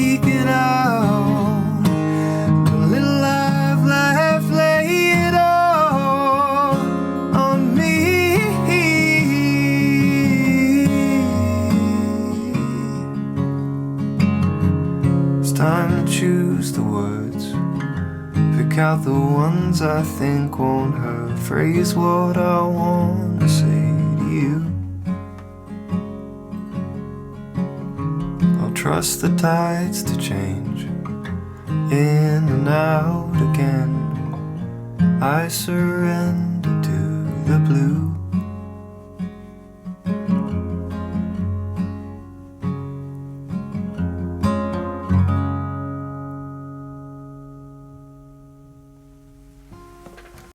speak it out. A little love, laugh, lay it all on me. It's time to choose the words, pick out the ones I think won't hurt, phrase what I wanna say to you. I'll trust the tides to change, in and out again. I surrender to the blue.